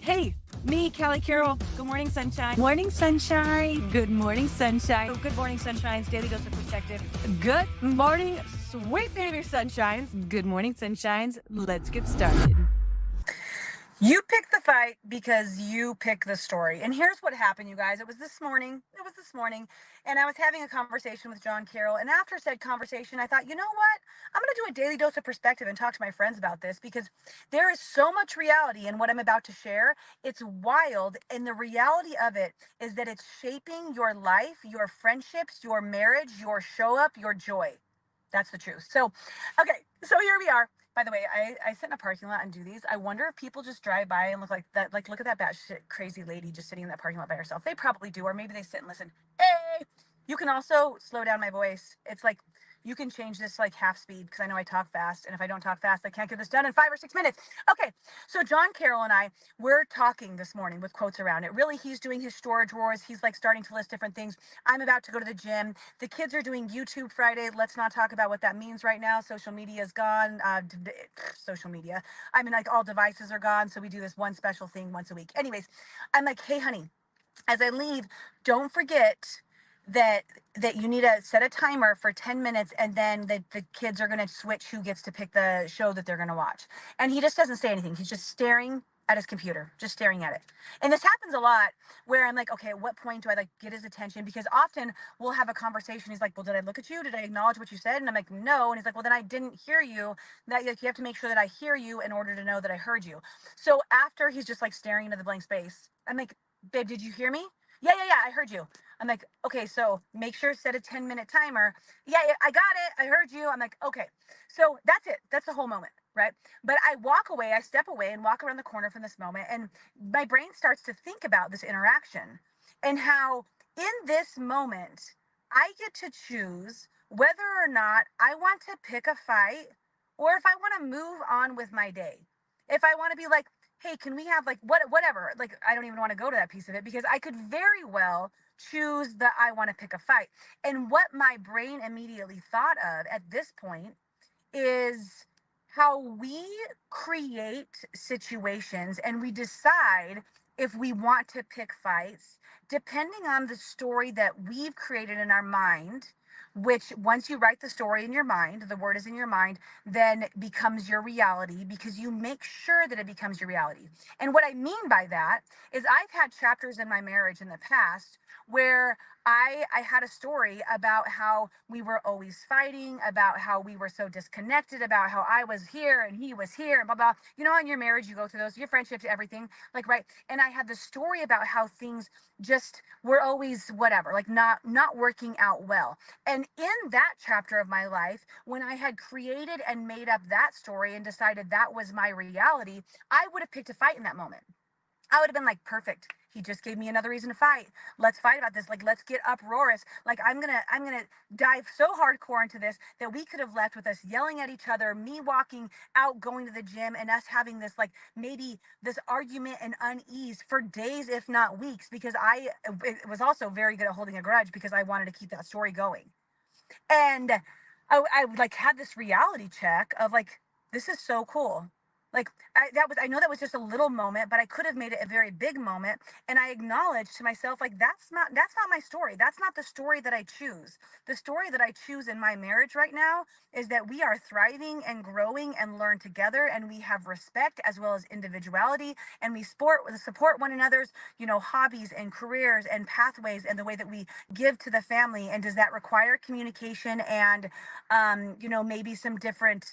Hey, me, Callie Carroll. Good morning, sunshine. Morning, sunshine. Good morning, sunshine. Oh, good morning, sunshines. Daily dose of perspective. Good morning, sweet baby sunshines. Good morning, sunshines. Let's get started. You pick the fight because you pick the story. And here's what happened, you guys. It was this morning. And I was having a conversation with John Carroll. And after said conversation, I thought, you know what? I'm going to do a daily dose of perspective and talk to my friends about this because there is so much reality in what I'm about to share. It's wild. And the reality of it is that it's shaping your life, your friendships, your marriage, your show up, your joy. That's the truth. So, okay, so here we are. By the way, I sit in a parking lot and do these. I wonder if people just drive by and look like that, like, look at that batshit crazy lady just sitting in that parking lot by herself. They probably do, or maybe they sit and listen. Hey, you can also slow down my voice. It's like you can change this to like half speed because I know I talk fast. And if I don't talk fast, I can't get this done in 5 or 6 minutes. Okay, so John Carroll and I, we're talking this morning with quotes around it. Really, he's doing his storage drawers. He's like starting to list different things. I'm about to go to the gym. The kids are doing YouTube Friday. Let's not talk about what that means right now. Social media is gone. Social media. I mean, like all devices are gone. So we do this one special thing once a week. Anyways, I'm like, hey, honey, as I leave, don't forget that you need to set a timer for 10 minutes and then the kids are going to switch who gets to pick the show that they're going to watch. And he just doesn't say anything. He's just staring at his computer, just staring at it. And this happens a lot where I'm like, okay, at what point do I like get his attention? Because often we'll have a conversation. He's like, well, did I look at you? Did I acknowledge what you said? And I'm like, no. And he's like, well, then I didn't hear you. That like, you have to make sure that I hear you in order to know that I heard you. So after he's just like staring into the blank space, I'm like, babe, did you hear me? Yeah, I heard you. I'm like, okay, so make sure set a 10-minute timer. Yeah, I got it. I heard you. I'm like, okay. So that's it. That's the whole moment, right? But I walk away, I step away and walk around the corner from this moment. And my brain starts to think about this interaction and how in this moment, I get to choose whether or not I want to pick a fight or if I want to move on with my day. If I want to be like, hey, can we have like whatever? Like, I don't even want to go to that piece of it because I could very well choose the I want to pick a fight. And what my brain immediately thought of at this point is how we create situations and we decide if we want to pick fights depending on the story that we've created in our mind, which once you write the story in your mind, the word is in your mind, then becomes your reality because you make sure that it becomes your reality. And what I mean by that is I've had chapters in my marriage in the past where I had a story about how we were always fighting, about how we were so disconnected, about how I was here and he was here, and blah blah. You know, in your marriage, you go through those, your friendships, everything, like right. And I had the story about how things just were always whatever, like not working out well. And in that chapter of my life, when I had created and made up that story and decided that was my reality, I would have picked a fight in that moment. I would have been like, perfect. He just gave me another reason to fight. Let's fight about this. Like, let's get uproarious. Like, I'm gonna dive so hardcore into this that we could have left with us yelling at each other, me walking out, going to the gym, and us having this like maybe this argument and unease for days, if not weeks, because I it was also very good at holding a grudge because I wanted to keep that story going. And I like had this reality check of like, this is so cool. Like I know that was just a little moment, but I could have made it a very big moment. And I acknowledged to myself, like, that's not my story. That's not the story that I choose. The story that I choose in my marriage right now is that we are thriving and growing and learn together, and we have respect as well as individuality, and we support one another's, hobbies and careers and pathways and the way that we give to the family. And does that require communication and maybe some different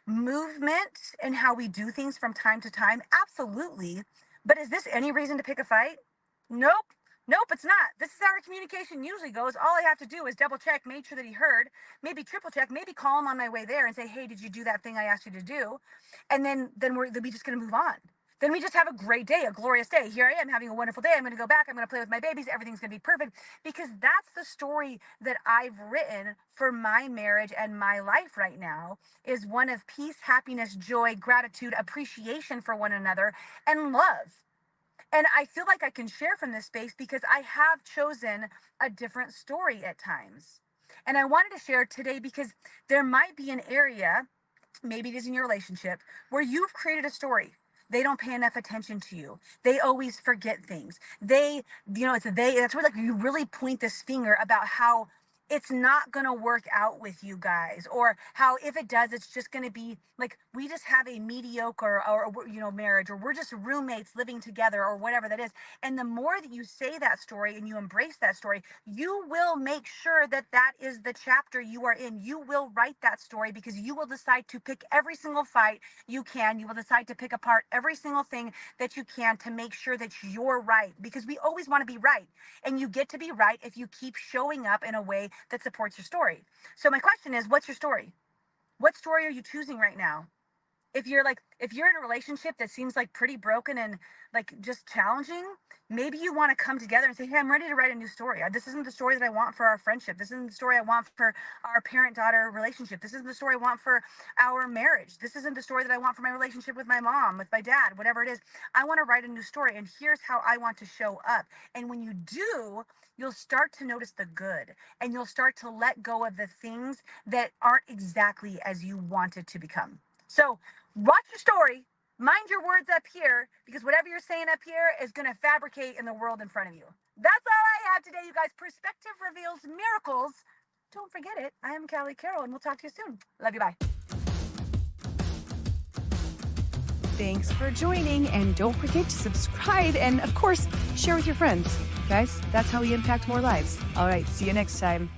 movement and how we do things from time to time? Absolutely. But is this any reason to pick a fight? Nope. Nope, it's not. This is how our communication usually goes. All I have to do is double check, make sure that he heard, maybe triple check, maybe call him on my way there and say, hey, did you do that thing I asked you to do? And then we're just going to move on. Then we just have a great day, a glorious day. Here I am having a wonderful day. I'm going to go back. I'm going to play with my babies. Everything's going to be perfect because that's the story that I've written for my marriage and my life right now is one of peace, happiness, joy, gratitude, appreciation for one another, and love. And I feel like I can share from this space because I have chosen a different story at times. And I wanted to share today because there might be an area, maybe it is in your relationship, where you've created a story. They don't pay enough attention to you. They always forget things. They, it's they, that's where like you really point this finger about how it's not going to work out with you guys, or how if it does, it's just going to be like, we just have a mediocre or marriage, or we're just roommates living together, or whatever that is. And the more that you say that story and you embrace that story, you will make sure that that is the chapter you are in. You will write that story, because you will decide to pick every single fight you can. You will decide to pick apart every single thing that you can to make sure that you're right, because we always want to be right. And you get to be right if you keep showing up in a way that supports your story. So my question is, what's your story? What story are you choosing right now? If you're in a relationship that seems like pretty broken and like just challenging, maybe you want to come together and say, hey, I'm ready to write a new story. This isn't the story that I want for our friendship. This isn't the story I want for our parent-daughter relationship. This isn't the story I want for our marriage. This isn't the story that I want for my relationship with my mom, with my dad, whatever it is. I want to write a new story, and here's how I want to show up. And when you do, you'll start to notice the good, and you'll start to let go of the things that aren't exactly as you wanted to become. So watch your story, mind your words up here, because whatever you're saying up here is going to fabricate in the world in front of you. That's all I have today, you guys. Perspective reveals miracles. Don't forget it. I am Callie Carroll, and we'll talk to you soon. Love you. Bye. Thanks for joining, and don't forget to subscribe and, of course, share with your friends. Guys, that's how we impact more lives. All right, see you next time.